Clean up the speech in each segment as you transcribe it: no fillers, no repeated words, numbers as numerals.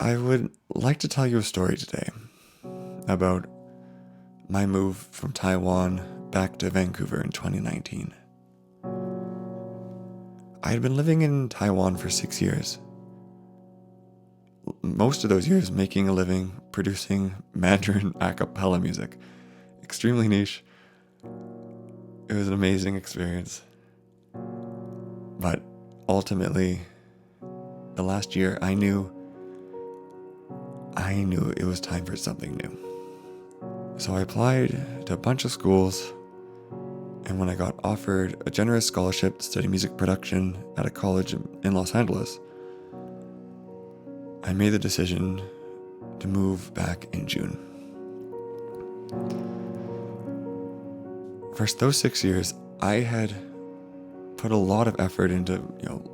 I would like to tell you a story today about my move from Taiwan back to Vancouver in 2019. I had been living in Taiwan for 6 years. Most of those years making a living producing Mandarin a cappella music. Extremely niche. It was an amazing experience. But ultimately, the last year I knew it was time for something new. So I applied to a bunch of schools, and when I got offered a generous scholarship to study music production at a college in Los Angeles, I made the decision to move back in June. For those 6 years, I had put a lot of effort into,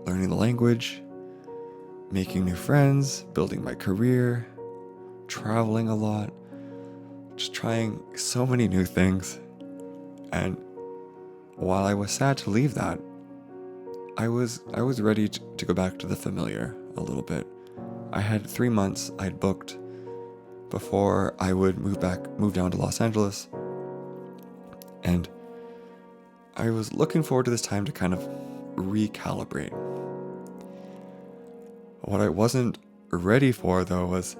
learning the language, making new friends, building my career, traveling a lot, just trying so many new things. And while I was sad to leave that, I was ready to go back to the familiar a little bit. I had 3 months I'd booked before I would move down to Los Angeles. And I was looking forward to this time to kind of recalibrate. What I wasn't ready for, though, was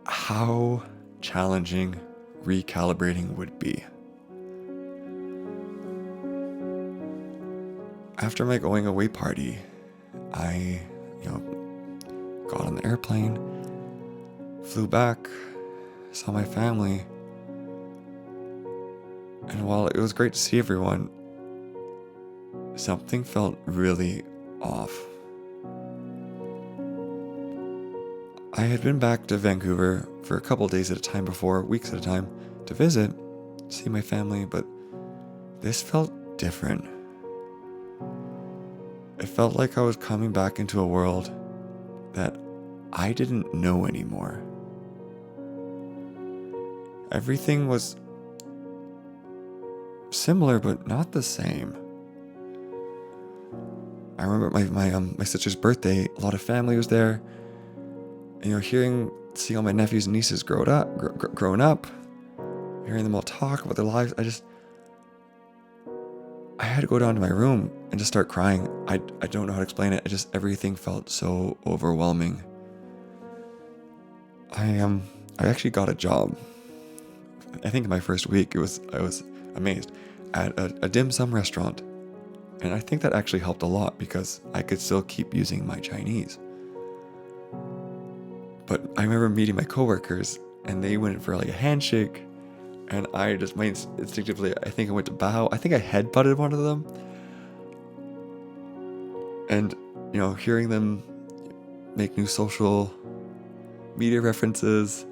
how challenging recalibrating would be. After my going away party, I, got on the airplane, flew back, saw my family, and while it was great to see everyone, something felt really off. I had been back to Vancouver for a couple days at a time before, weeks at a time, to visit, see my family, but this felt different. It felt like I was coming back into a world that I didn't know anymore. Everything was similar, but not the same. I remember my sister's birthday. A lot of family was there. And, seeing all my nephews and nieces growing up, hearing them all talk about their lives, I had to go down to my room and just start crying. I don't know how to explain it. Everything felt so overwhelming. I actually got a job. I think in my first week, I was amazed, at a dim sum restaurant. And I think that actually helped a lot because I could still keep using my Chinese. But I remember meeting my coworkers, and they went for like a handshake, and instinctively, I think I went to bow. I think I headbutted one of them. And, hearing them make new social media references,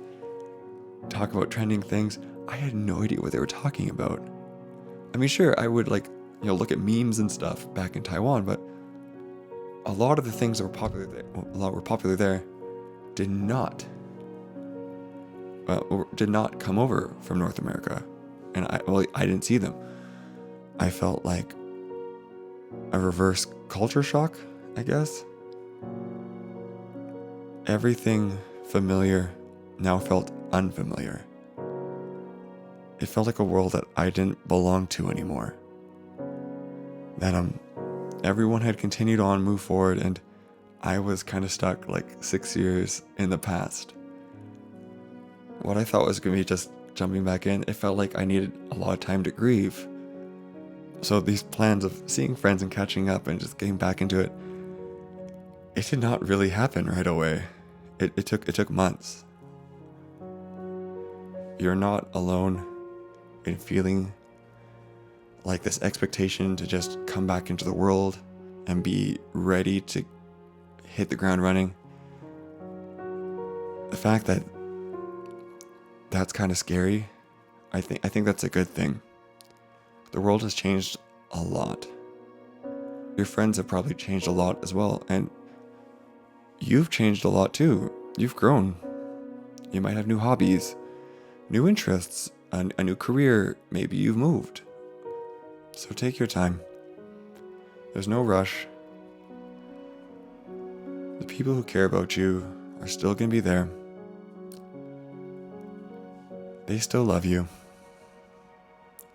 talk about trending things, I had no idea what they were talking about. I mean, sure, I would look at memes and stuff back in Taiwan, but a lot of the things that were popular there did not come over from North America, and I didn't see them. I felt like a reverse culture shock, I guess. Everything familiar now felt unfamiliar. It felt like a world that I didn't belong to anymore. That everyone had continued on, moved forward, and I was kind of stuck like 6 years in the past. What I thought was going to be just jumping back in, it felt like I needed a lot of time to grieve. So these plans of seeing friends and catching up and just getting back into it, it did not really happen right away. It took months. You're not alone in feeling like this expectation to just come back into the world and be ready to hit the ground running. The fact that that's kind of scary, I think that's a good thing. The world has changed a lot. Your friends have probably changed a lot as well, and you've changed a lot too. You've grown. You might have new hobbies, new interests, a new career. Maybe you've moved. So take your time. There's no rush. The people who care about you are still going to be there. They still love you.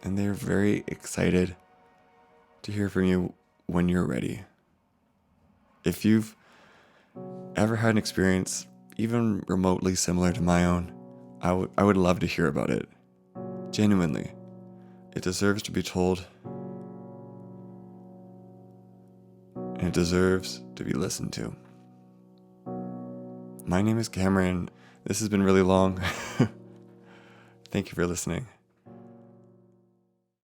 And they're very excited to hear from you when you're ready. If you've ever had an experience even remotely similar to my own, I would love to hear about it. Genuinely. It deserves to be told. And it deserves to be listened to. My name is Cameron. This has been really long. Thank you for listening.